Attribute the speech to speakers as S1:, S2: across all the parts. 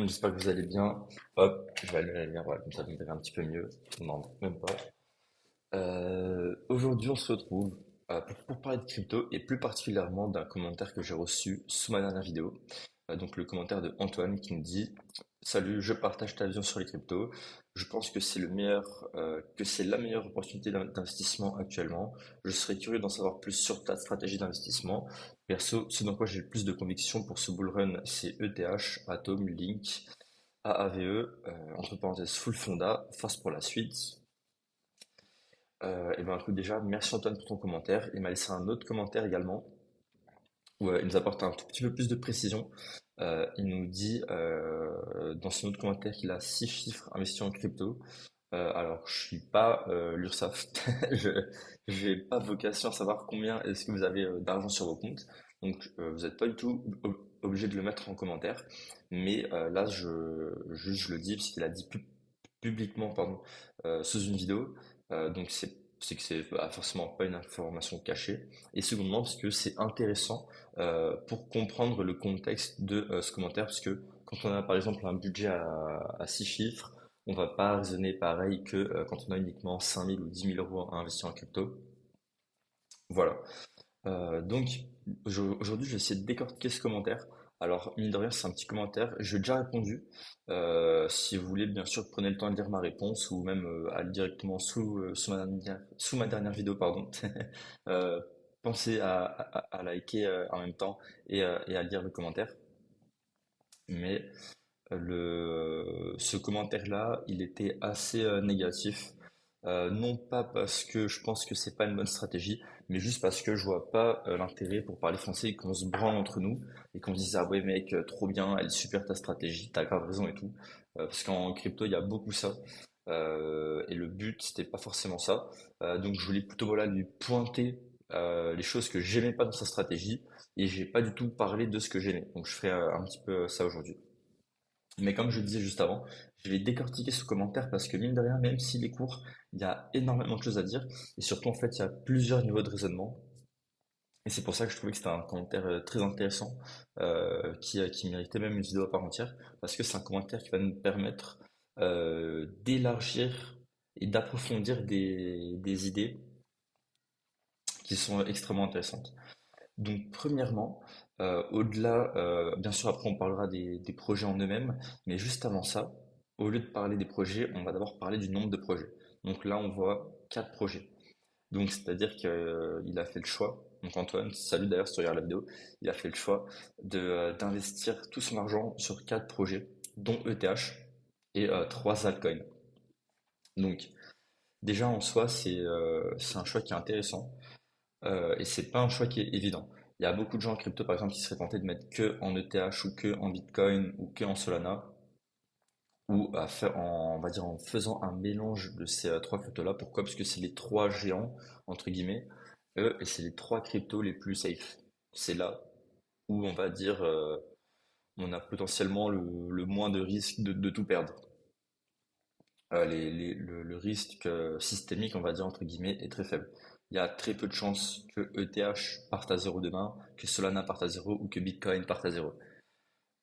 S1: J'espère que vous allez bien. Hop, je vais allumer la lumière, voilà, comme ça vous me verrez un petit peu mieux. Non, même pas. Aujourd'hui, on se retrouve pour parler de crypto et plus particulièrement d'un commentaire que j'ai reçu sous ma dernière vidéo. Donc le commentaire de Antoine qui me dit: Salut, je partage ta vision sur les cryptos. Je pense que c'est le meilleur, que c'est la meilleure opportunité d'investissement actuellement. Je serais curieux d'en savoir plus sur ta stratégie d'investissement. Perso, ce dans quoi j'ai le plus de conviction pour ce bull run, c'est ETH, Atom, Link, AAVE, entre parenthèses full fonda, face pour la suite. Et ben écoute, déjà, merci Antoine pour ton commentaire. Il m'a laissé un autre commentaire également où il nous apporte un tout petit peu plus de précision. Il nous dit dans son autre commentaire qu'il a 6 chiffres investis en crypto. Alors, je suis pas l'URSSAF. Je j'ai pas vocation à savoir combien est-ce que vous avez d'argent sur vos comptes. Donc, vous n'êtes pas du tout obligé de le mettre en commentaire. Mais là, je le dis parce qu'il a dit publiquement, pardon, sous une vidéo. Donc, c'est que c'est forcément pas une information cachée. Et secondement, parce que c'est intéressant pour comprendre le contexte de ce commentaire. Parce que quand on a par exemple un budget à 6 chiffres, on va pas raisonner pareil que quand on a uniquement 5 000 ou 10 000 euros à investir en crypto. Voilà. Donc aujourd'hui, je vais essayer de décortiquer ce commentaire. Alors, mine de rien, c'est un petit commentaire. Je lui ai déjà répondu. Si vous voulez, bien sûr, prenez le temps de lire ma réponse ou même aller directement sous ma dernière vidéo, pardon. Euh, pensez à liker en même temps et à lire le commentaire. Mais ce commentaire-là, il était assez négatif. Non pas parce que je pense que c'est pas une bonne stratégie, mais juste parce que je vois pas l'intérêt pour parler français et qu'on se branle entre nous et qu'on se dise ah ouais mec trop bien, elle est super ta stratégie, t'as grave raison et tout. Parce qu'en crypto il y a beaucoup ça. Et le but c'était pas forcément ça. Donc je voulais plutôt voilà lui pointer les choses que j'aimais pas dans sa stratégie et j'ai pas du tout parlé de ce que j'aimais. Donc je ferai un petit peu ça aujourd'hui. Mais comme je le disais juste avant, je vais décortiquer ce commentaire parce que mine de rien, même s'il est court, il y a énormément de choses à dire. Et surtout, en fait, il y a plusieurs niveaux de raisonnement. Et c'est pour ça que je trouvais que c'était un commentaire très intéressant, qui méritait même une vidéo à part entière, parce que c'est un commentaire qui va nous permettre d'élargir et d'approfondir des idées qui sont extrêmement intéressantes. Donc, premièrement, au-delà, bien sûr, après on parlera des projets en eux-mêmes, mais juste avant ça, au lieu de parler des projets, on va d'abord parler du nombre de projets. Donc là, on voit 4 projets. Donc, c'est-à-dire qu'il a fait le choix. Donc, Antoine, salut d'ailleurs si tu regardes la vidéo, il a fait le choix d'investir tout son argent sur 4 projets, dont ETH et 3 altcoins. Donc, déjà en soi, c'est un choix qui est intéressant. Et c'est pas un choix qui est évident. Il y a beaucoup de gens en crypto, par exemple, qui seraient tentés de mettre que en ETH ou que en Bitcoin ou que en Solana, ou à faire on va dire en faisant un mélange de ces trois cryptos-là. Pourquoi? Parce que c'est les trois géants, entre guillemets, et c'est les trois cryptos les plus safe. C'est là où on va dire on a potentiellement le moins de risque de tout perdre. Le risque systémique, on va dire entre guillemets, est très faible. Il y a très peu de chances que ETH parte à zéro demain, que Solana parte à zéro ou que Bitcoin parte à zéro.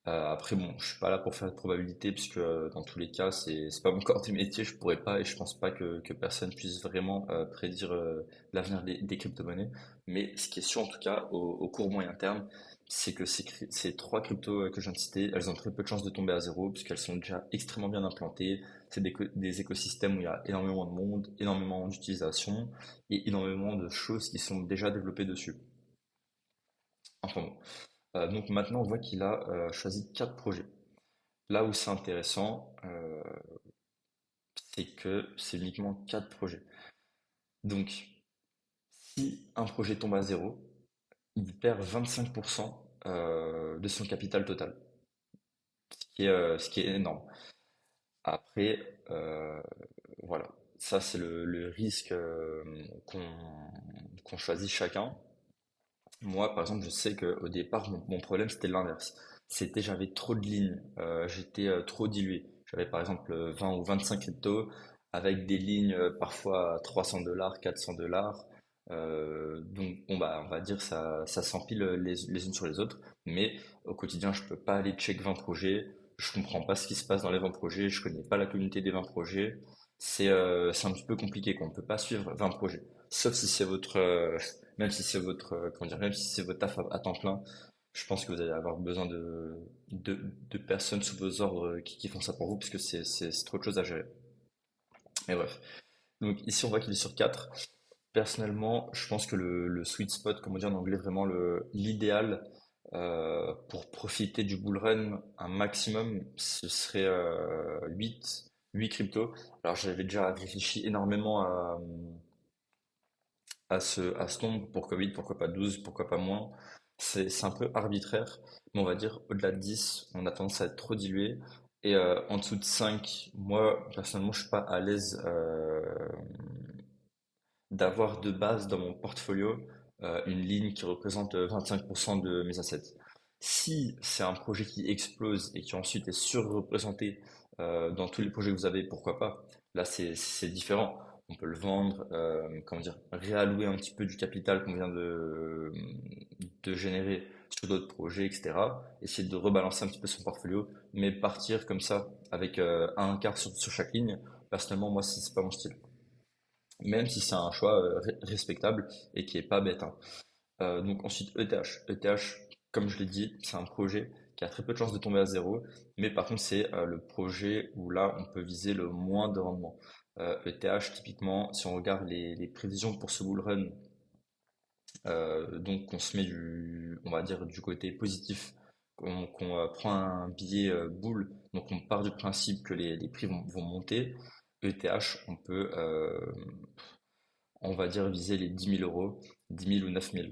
S1: Après, bon, je suis pas là pour faire de probabilité, puisque dans tous les cas, c'est pas mon corps de métier, je pourrais pas et je pense pas que personne puisse vraiment prédire l'avenir des crypto-monnaies. Mais ce qui est sûr, en tout cas, au court moyen terme, c'est que ces trois cryptos que je viens de citer, elles ont très peu de chances de tomber à zéro, puisqu'elles sont déjà extrêmement bien implantées. C'est des écosystèmes où il y a énormément de monde, énormément d'utilisation et énormément de choses qui sont déjà développées dessus. Enfin bon. Donc maintenant, on voit qu'il a choisi 4 projets. Là où c'est intéressant, c'est que c'est uniquement 4 projets. Donc, si un projet tombe à zéro, il perd 25% de son capital total, ce qui est énorme. Après, voilà, ça c'est le risque qu'on qu'on choisit chacun. Moi, par exemple, je sais qu'au départ, mon problème, c'était l'inverse. C'était j'avais trop de lignes, j'étais trop dilué. J'avais par exemple 20 ou 25 cryptos avec des lignes parfois à 300 $, 400 $. Donc, bon, bah, on va dire ça s'empile les unes sur les autres. Mais au quotidien, je peux pas aller check 20 projets. Je comprends pas ce qui se passe dans les 20 projets, je connais pas la communauté des 20 projets. C'est un petit peu compliqué, qu'on ne peut pas suivre 20 projets. Sauf si c'est votre, même si c'est votre, comment dire, même si c'est votre taf à temps plein, je pense que vous allez avoir besoin de personnes sous vos ordres qui font ça pour vous, parce que c'est trop de choses à gérer. Mais bref. Donc ici, on voit qu'il est sur 4. Personnellement, je pense que le sweet spot, comme on dit en anglais, vraiment l'idéal pour profiter du bull run un maximum, ce serait 8 cryptos. Alors j'avais déjà réfléchi énormément à ce nombre, pourquoi 8, pourquoi pas 12, pourquoi pas moins. C'est un peu arbitraire, mais on va dire au-delà de 10, on a tendance à être trop dilué. Et en dessous de 5, moi personnellement, je suis pas à l'aise d'avoir de base dans mon portfolio une ligne qui représente 25% de mes assets. Si c'est un projet qui explose et qui ensuite est surreprésenté dans tous les projets que vous avez, pourquoi pas? Là, c'est différent. On peut le vendre, comment dire, réallouer un petit peu du capital qu'on vient de générer sur d'autres projets, etc. Essayer de rebalancer un petit peu son portfolio, mais partir comme ça avec un quart sur chaque ligne. Personnellement, moi, c'est pas mon style, même si c'est un choix respectable et qui est pas bête, hein. Donc ensuite ETH. ETH, comme je l'ai dit, c'est un projet qui a très peu de chances de tomber à zéro, mais par contre c'est le projet où là on peut viser le moins de rendement. ETH, typiquement, si on regarde les prévisions pour ce bull run, donc on se met on va dire du côté positif, qu'on prend un billet bull, donc on part du principe que les prix vont monter. ETH, on va dire viser les 10 000 euros, 10 000 ou 9 000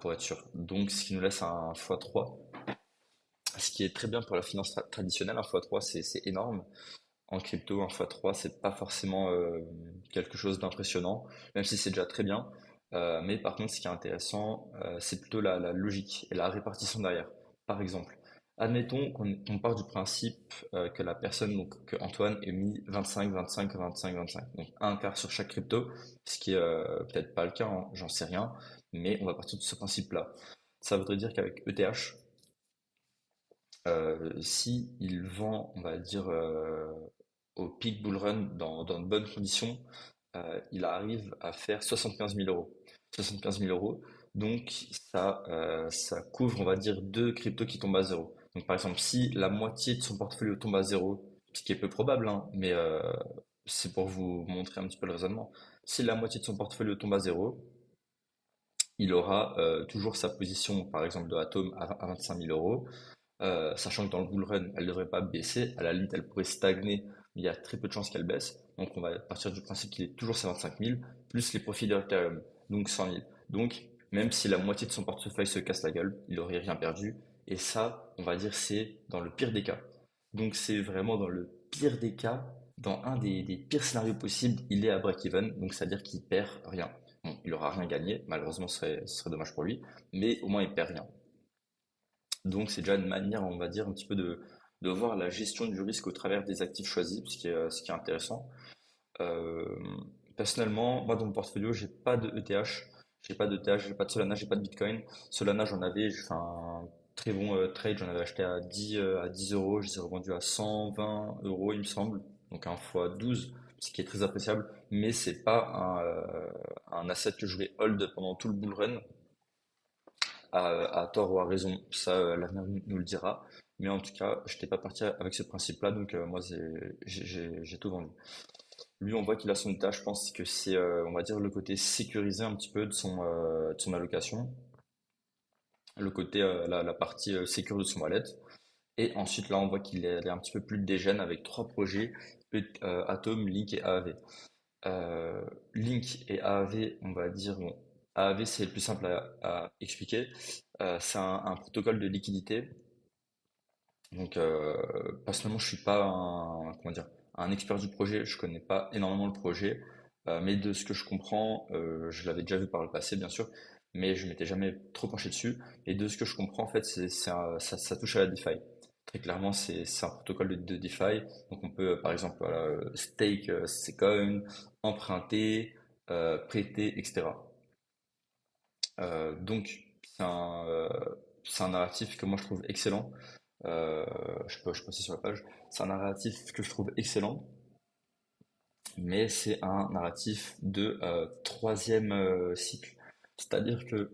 S1: pour être sûr. Donc ce qui nous laisse un x3, ce qui est très bien pour la finance traditionnelle. Un x3 c'est énorme. En crypto, un x3 c'est pas forcément quelque chose d'impressionnant, même si c'est déjà très bien. Mais par contre, ce qui est intéressant, c'est plutôt la logique et la répartition derrière. Par exemple, admettons qu'on part du principe que la personne, donc que Antoine, ait mis 25, 25, 25, 25, donc un quart sur chaque crypto, ce qui est peut-être pas le cas, hein, j'en sais rien, mais on va partir de ce principe-là. Ça voudrait dire qu'avec ETH, si il vend, on va dire, au peak bull run dans de bonnes conditions, il arrive à faire 75 000 euros. 75 000 euros. Donc, ça couvre, on va dire, deux cryptos qui tombent à zéro. Donc, par exemple, si la moitié de son portfolio tombe à zéro, ce qui est peu probable, hein, mais c'est pour vous montrer un petit peu le raisonnement. Si la moitié de son portfolio tombe à zéro, il aura toujours sa position, par exemple, de Atom à 25 000 euros, sachant que dans le bull run, elle ne devrait pas baisser. À la limite, elle pourrait stagner, mais il y a très peu de chances qu'elle baisse. Donc, on va partir du principe qu'il est toujours ses 25 000, plus les profits d'Ethereum, donc 100 000. Donc, même si la moitié de son portefeuille se casse la gueule, il n'aurait rien perdu. Et ça, on va dire, c'est dans le pire des cas. Donc, c'est vraiment dans le pire des cas, dans un des pires scénarios possibles, il est à break-even, donc c'est-à-dire qu'il perd rien. Bon, il aura rien gagné, malheureusement, ce serait dommage pour lui, mais au moins il perd rien. Donc c'est déjà une manière, on va dire, un petit peu de voir la gestion du risque au travers des actifs choisis, ce qui est intéressant. Euh, Personnellement, moi dans mon portfolio, j'ai pas de ETH, j'ai pas de Solana, j'ai pas de Bitcoin. Solana, j'en avais, j'ai fait un très bon trade, j'en avais acheté à 10 euros, je les ai revendus à 120 euros, il me semble, donc un fois 12, ce qui est très appréciable, mais c'est pas un asset que je vais hold pendant tout le bull run à tort ou à raison, ça l'avenir nous le dira. Mais en tout cas, je n'étais pas parti avec ce principe-là, donc moi j'ai tout vendu. Lui, on voit qu'il a son état, je pense que c'est, on va dire, le côté sécurisé un petit peu de son allocation, le côté, la partie sécure de son wallet. Et ensuite, là, on voit qu'il est un petit peu plus dégène avec trois projets, Atom, Link et AAV. Euh, Link et AAV, on va dire, bon, AAV c'est le plus simple à expliquer. C'est un protocole de liquidité. Donc, personnellement, je suis pas comment dire, un expert du projet. Je connais pas énormément le projet, mais de ce que je comprends, je l'avais déjà vu par le passé, bien sûr, mais je m'étais jamais trop penché dessus. Et de ce que je comprends, en fait, ça touche à la DeFi. Très clairement, c'est un protocole de DeFi. Donc, on peut, par exemple, voilà, stake ses coins, emprunter, prêter, etc. Donc, c'est un narratif que moi je trouve excellent. Euh, je peux passer sur la page. C'est un narratif que je trouve excellent, mais c'est un narratif de troisième cycle. C'est-à-dire que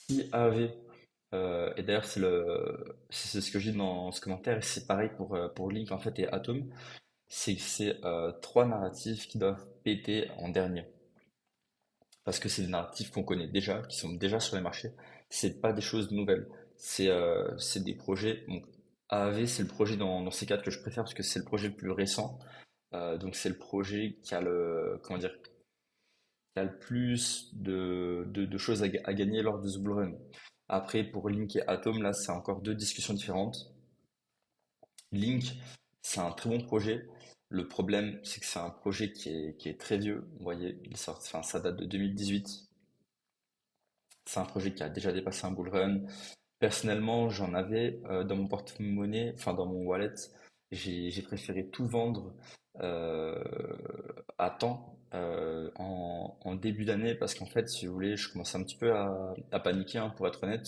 S1: si AV, et d'ailleurs c'est ce que je dis dans ce commentaire, et c'est pareil pour Link en fait et Atom, c'est que c'est trois narratifs qui doivent péter en dernier. Parce que c'est des narratifs qu'on connaît déjà, qui sont déjà sur les marchés. C'est pas des choses nouvelles. C'est des projets. Donc, AAV, c'est le projet dans ces quatre que je préfère parce que c'est le projet le plus récent. Donc, c'est le projet qui a comment dire, qui a le plus de choses à gagner lors de ce Bull Run. Après, pour Link et Atom, là, c'est encore deux discussions différentes. Link, c'est un très bon projet. Le problème, c'est que c'est un projet qui est très vieux. Vous voyez, enfin, ça date de 2018. C'est un projet qui a déjà dépassé un bull run. Personnellement, j'en avais dans mon porte-monnaie, enfin dans mon wallet. J'ai préféré tout vendre euh, à temps en début d'année parce qu'en fait, si vous voulez, je commençais un petit peu à paniquer, hein, pour être honnête.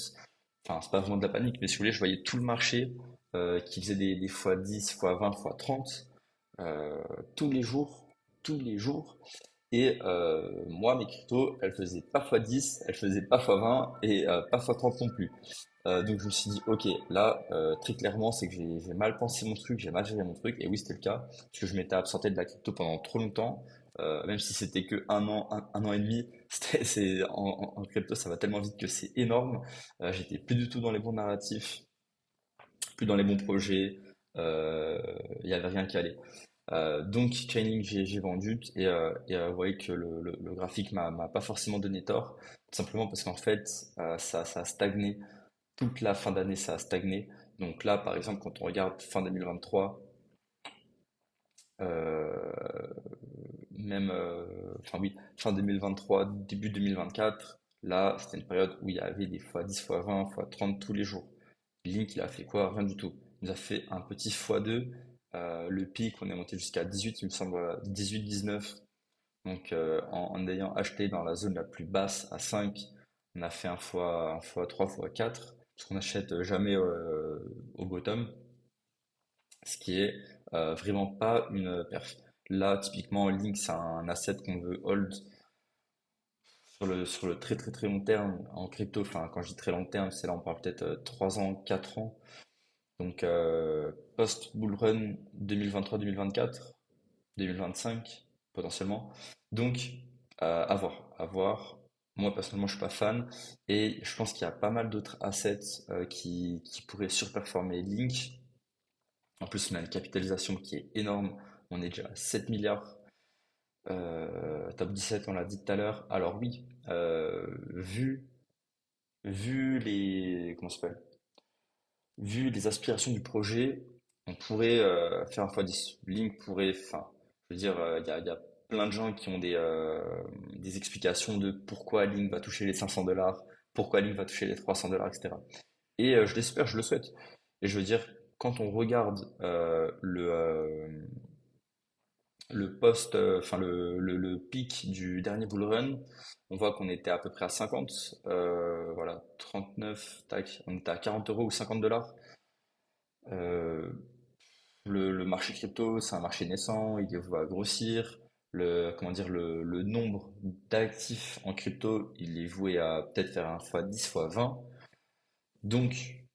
S1: Enfin, c'est pas vraiment de la panique, mais si vous voulez, je voyais tout le marché qui faisait des fois 10, fois 20, fois 30 euh, tous les jours, tous les jours. Et moi, mes cryptos, elles faisaient pas x10, elles faisaient pas x20 et pas x30 non plus. Donc je me suis dit, ok, là, très clairement, c'est que j'ai mal pensé mon truc, j'ai mal géré mon truc. Et oui, c'était le cas, parce que je m'étais absenté de la crypto pendant trop longtemps. Même si c'était que un an et demi, en crypto, ça va tellement vite que c'est énorme. J'étais plus du tout dans les bons narratifs, plus dans les bons projets. Euh, Il y avait rien qui allait. Donc Chainlink j'ai vendu et vous voyez que le graphique m'a pas forcément donné tort, tout simplement parce qu'en fait ça a stagné toute la fin d'année, ça a stagné. Donc là par exemple quand on regarde fin 2023, euh, même enfin oui fin 2023 début 2024, là c'était une période où il y avait des fois 10 fois 20 fois 30 tous les jours. Link il a fait quoi? Rien du tout. Il nous a fait un petit x2. Le pic on est monté jusqu'à 18 il me semble, 18-19. Donc, en ayant acheté dans la zone la plus basse à 5, on a fait un fois 3 fois 4 parce qu'on n'achète jamais au bottom, ce qui est vraiment pas une perf. Là, typiquement, Link, c'est un asset qu'on veut hold sur le très très très long terme en crypto. Enfin, quand je dis très long terme, c'est là, on parle peut-être 3 ans, 4 ans. Donc, post-bull run 2023-2024, 2025 potentiellement. Donc, à voir, à voir. Moi, personnellement, je suis pas fan et je pense qu'il y a pas mal d'autres assets qui pourraient surperformer Link. En plus, on a une capitalisation qui est énorme. On est déjà à 7 milliards. Top 17, on l'a dit tout à l'heure. Alors oui, vu les, comment ça s'appelle? Vu les aspirations du projet, on pourrait faire un x10. Link pourrait, enfin, je veux dire, il y a plein de gens qui ont des explications de pourquoi Link va toucher les 500 dollars, pourquoi Link va toucher les 300 dollars, etc. Et je l'espère, je le souhaite. Et je veux dire, quand on regarde le post, enfin le pic du dernier bull run, on voit qu'on était à peu près à 50, voilà, 39, tac, on était à 40 euros ou 50 dollars. Euh, le marché crypto, c'est un marché naissant, il va grossir. Comment dire, le nombre d'actifs en crypto, il est voué à peut-être faire un x10, x20. Donc,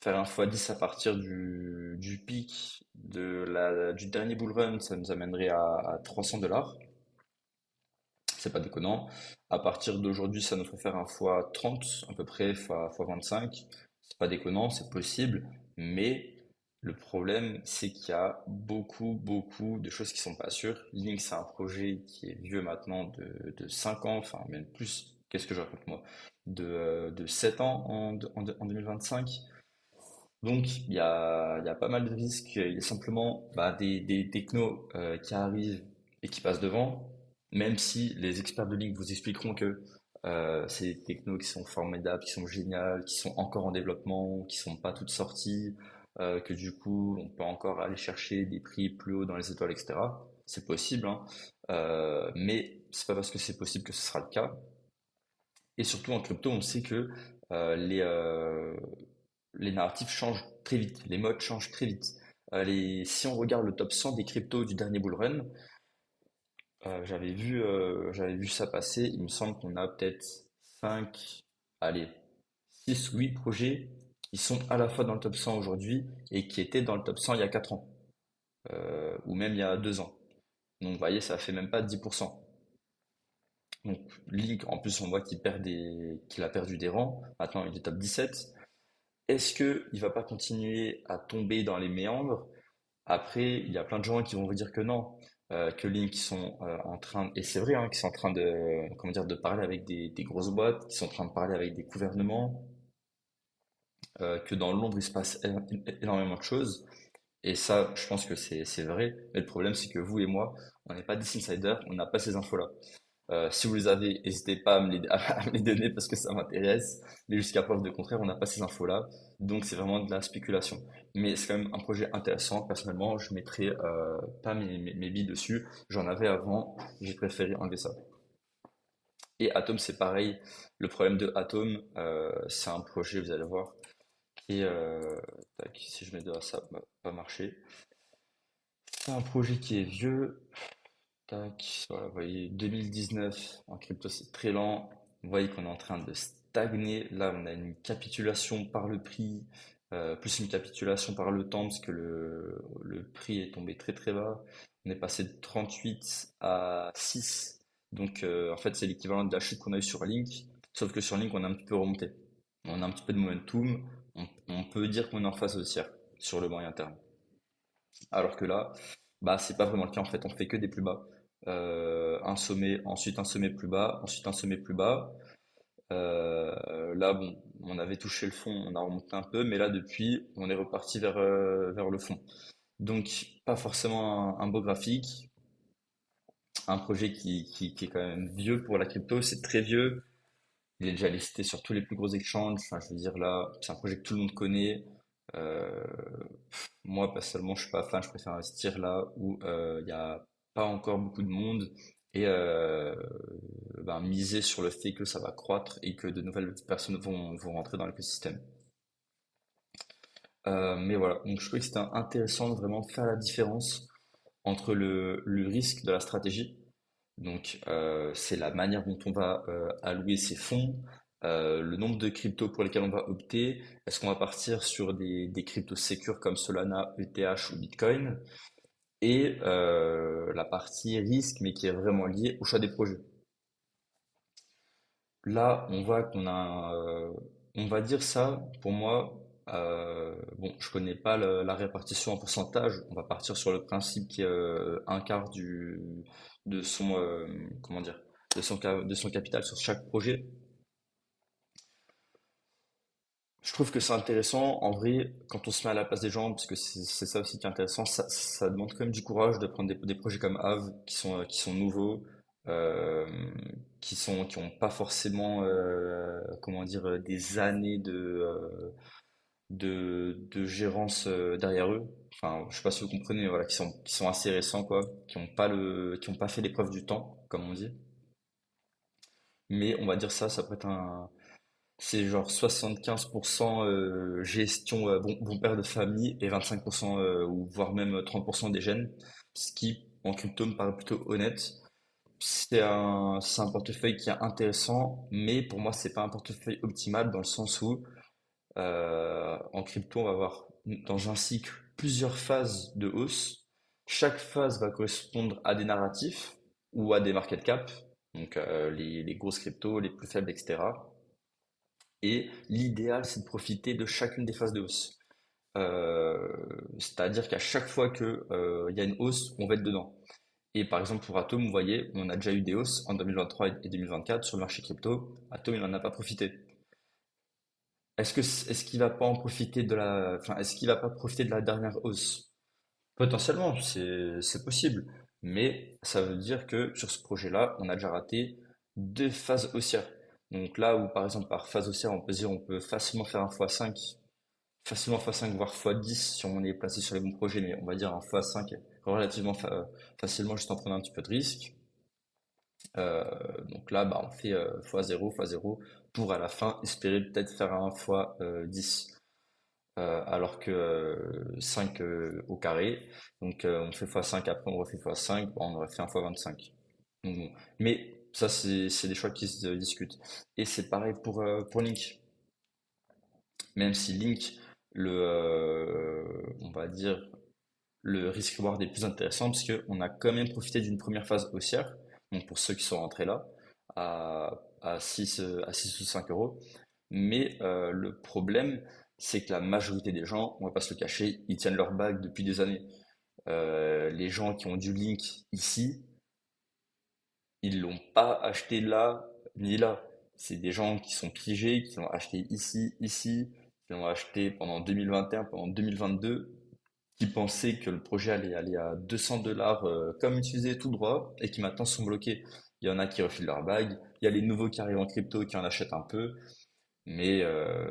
S1: faire un x10 à partir du pic du dernier bull run, ça nous amènerait à 300 dollars. C'est pas déconnant. À partir d'aujourd'hui, ça nous ferait faire un x30, à peu près, fois 25. C'est pas déconnant, c'est possible. Mais le problème, c'est qu'il y a beaucoup, beaucoup de choses qui sont pas sûres. Link, c'est un projet qui est vieux maintenant de 5 ans, enfin, même plus. Qu'est-ce que je raconte moi? De 7 ans en 2025. Donc, il y a pas mal de risques. Il y a simplement bah, des technos qui arrivent et qui passent devant, même si les experts de Link vous expliqueront que c'est des technos qui sont formidables, qui sont géniales, qui sont encore en développement, qui sont pas toutes sorties, que du coup, on peut encore aller chercher des prix plus hauts dans les étoiles, etc. C'est possible, hein. Mais c'est pas parce que c'est possible que ce sera le cas. Et surtout en crypto, on sait que les, les narratifs changent très vite, les modes changent très vite. Si on regarde le top 100 des cryptos du dernier bull run, j'avais vu ça passer. Il me semble qu'on a peut-être 5, allez, 6 ou 8 projets qui sont à la fois dans le top 100 aujourd'hui et qui étaient dans le top 100 il y a 4 ans, ou même il y a 2 ans. Donc, vous voyez, ça fait même pas 10%. Donc, Link, en plus, on voit qu'il a perdu des rangs. Maintenant, il est top 17. Est-ce que il va pas continuer à tomber dans les méandres? Après, il y a plein de gens qui vont vous dire que non, que Link sont en train, et c'est vrai, hein, qu'ils sont en train de, comment dire, de parler avec des grosses boîtes, qui sont en train de parler avec des gouvernements, que dans l'ombre il se passe énormément de choses. Et ça, je pense que c'est vrai. Mais le problème, c'est que vous et moi, on n'est pas des insiders, on n'a pas ces infos-là. Si vous les avez, n'hésitez pas à me les donner parce que ça m'intéresse. Mais jusqu'à preuve de contraire, on n'a pas ces infos-là. Donc c'est vraiment de la spéculation. Mais c'est quand même un projet intéressant. Personnellement, je mettrai pas mes billes dessus. J'en avais avant. J'ai préféré enlever ça. Et Atom, c'est pareil. Le problème de Atom, c'est un projet, vous allez voir, qui est... tac, si je mets de ça va pas marcher. C'est un projet qui est vieux. Tac, voilà, vous voyez, 2019 en crypto, c'est très lent. Vous voyez qu'on est en train de stagner. Là, on a une capitulation par le prix, plus une capitulation par le temps, parce que le prix est tombé très très bas. On est passé de 38 à 6. Donc, en fait, c'est l'équivalent de la chute qu'on a eu sur Link. Sauf que sur Link, on a un petit peu remonté. On a un petit peu de momentum. On peut dire qu'on est en phase haussière sur le moyen terme. Alors que là, bah, c'est pas vraiment le cas en fait, on fait que des plus bas. Un sommet, ensuite un sommet plus bas, ensuite un sommet plus bas. Là, bon, on avait touché le fond, on a remonté un peu, mais là, depuis, on est reparti vers le fond. Donc, pas forcément un beau graphique, un projet qui est quand même vieux pour la crypto, c'est très vieux. Il est déjà listé sur tous les plus gros exchanges. Enfin, je veux dire, là, c'est un projet que tout le monde connaît. Euh, Moi, personnellement, je suis pas fan. Je préfère investir là où il n'y a pas encore beaucoup de monde et ben, miser sur le fait que ça va croître et que de nouvelles personnes vont rentrer dans l'écosystème. Mais voilà, donc je trouvais que c'était intéressant de vraiment faire la différence entre le risque de la stratégie. Donc, c'est la manière dont on va allouer ses fonds, le nombre de cryptos pour lesquels on va opter. Est-ce qu'on va partir sur des cryptos sécures comme Solana, ETH ou Bitcoin? Et la partie risque, mais qui est vraiment liée au choix des projets. Là, on voit qu'on a, on va dire ça, pour moi, bon, je connais pas la répartition en pourcentage. On va partir sur le principe qui est un quart de son, comment dire, de son capital sur chaque projet. Je trouve que c'est intéressant, en vrai, quand on se met à la place des gens, parce que c'est ça aussi qui est intéressant, ça demande quand même du courage de prendre des projets comme Ave, qui sont nouveaux, euh, qui ont pas forcément, comment dire, des années de gérance derrière eux. Enfin, je sais pas si vous comprenez, voilà, qui sont assez récents, quoi, qui ont pas fait l'épreuve du temps, comme on dit. Mais on va dire ça peut être c'est genre 75% gestion bon père de famille et 25% ou voire même 30% des gènes, ce qui en crypto me paraît plutôt honnête. C'est un portefeuille qui est intéressant, mais pour moi c'est pas un portefeuille optimal dans le sens où en crypto on va avoir dans un cycle plusieurs phases de hausse. Chaque phase va correspondre à des narratifs ou à des market cap, donc les grosses cryptos, les plus faibles, etc. Et l'idéal, c'est de profiter de chacune des phases de hausse. Euh, C'est-à-dire qu'à chaque fois que, il y a une hausse, on va être dedans. Et par exemple, pour Atom, vous voyez, on a déjà eu des hausses en 2023 et 2024 sur le marché crypto. Atom, il n'en a pas profité. Est-ce qu'il va pas en profiter enfin, est-ce qu'il va pas profiter de la dernière hausse? Potentiellement, c'est possible. Mais ça veut dire que sur ce projet-là, on a déjà raté deux phases haussières. Donc là où, par exemple, par phase haussière, on peut dire on peut facilement faire un x5, facilement x5, voire x10 si on est placé sur les bons projets, mais on va dire un x5 relativement facilement juste en prenant un petit peu de risque. Euh, donc là, bah, on fait x0, x0 pour à la fin espérer peut-être faire un x10. alors que 5 au carré. Donc on fait x5, après on refait x5, on aurait fait un x25. Donc, bon. Mais ça, c'est des choix qui se discutent. Et c'est pareil pour Link. Même si Link, on va dire, le risk-reward est plus intéressant parce qu'on a quand même profité d'une première phase haussière. Donc pour ceux qui sont rentrés là, à 6 à 6 ou 5 euros. Mais le problème, c'est que la majorité des gens, on va pas se le cacher, ils tiennent leur bague depuis des années. Les gens qui ont du Link ici, ils l'ont pas acheté là ni là. C'est des gens qui sont piégés, qui l'ont acheté ici, ici, qui l'ont acheté pendant 2021, pendant 2022, qui pensaient que le projet allait aller à 200 dollars comme utilisé tout droit et qui maintenant sont bloqués. Il y en a qui refilent leur bague, il y a les nouveaux qui arrivent en crypto qui en achètent un peu, mais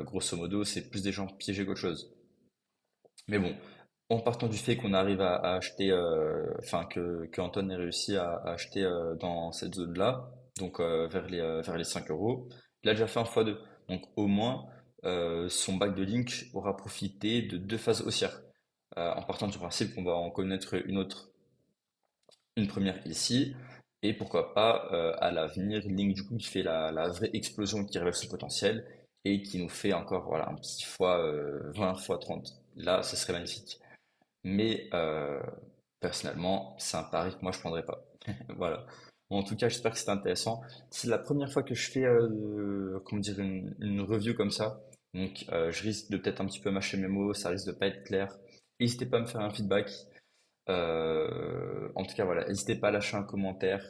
S1: grosso modo, c'est plus des gens piégés qu'autre chose. Mais bon, en partant du fait qu'on arrive à acheter, enfin que Anton ait réussi à acheter dans cette zone-là, donc vers les 5 euros, il a déjà fait un x2. Donc au moins, son bac de Link aura profité de deux phases haussières. En partant du principe qu'on va en connaître une autre, une première ici, et pourquoi pas à l'avenir, Link du coup qui fait la vraie explosion qui révèle son potentiel et qui nous fait encore voilà, un petit fois 20 fois 30. Là, ce serait magnifique. Mais personnellement, c'est un pari que moi je prendrais pas. Voilà. Bon, en tout cas, j'espère que c'était intéressant. C'est la première fois que je fais comment dire, une review comme ça. Donc je risque de peut-être un petit peu mâcher mes mots, ça risque de pas être clair. N'hésitez pas à me faire un feedback. En tout cas, voilà, n'hésitez pas à lâcher un commentaire.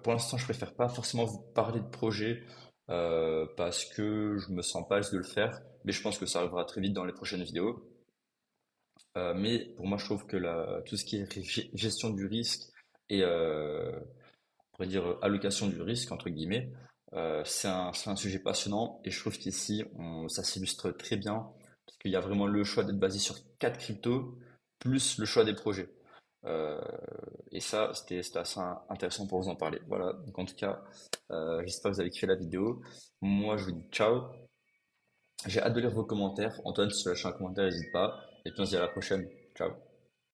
S1: Pour l'instant, je préfère pas forcément vous parler de projet parce que je me sens pas à l'aise de le faire, mais je pense que ça arrivera très vite dans les prochaines vidéos. Mais pour moi, je trouve que tout ce qui est gestion du risque et on pourrait dire allocation du risque, entre guillemets, c'est un sujet passionnant et je trouve qu'ici, ça s'illustre très bien parce qu'il y a vraiment le choix d'être basé sur quatre cryptos plus le choix des projets. Euh, et ça, c'était assez intéressant pour vous en parler. Voilà, donc en tout cas, j'espère que vous avez kiffé la vidéo. Moi, je vous dis ciao. J'ai hâte de lire vos commentaires. Antoine, si tu lâches un commentaire, n'hésite pas. Et puis on se dit à la prochaine. Ciao.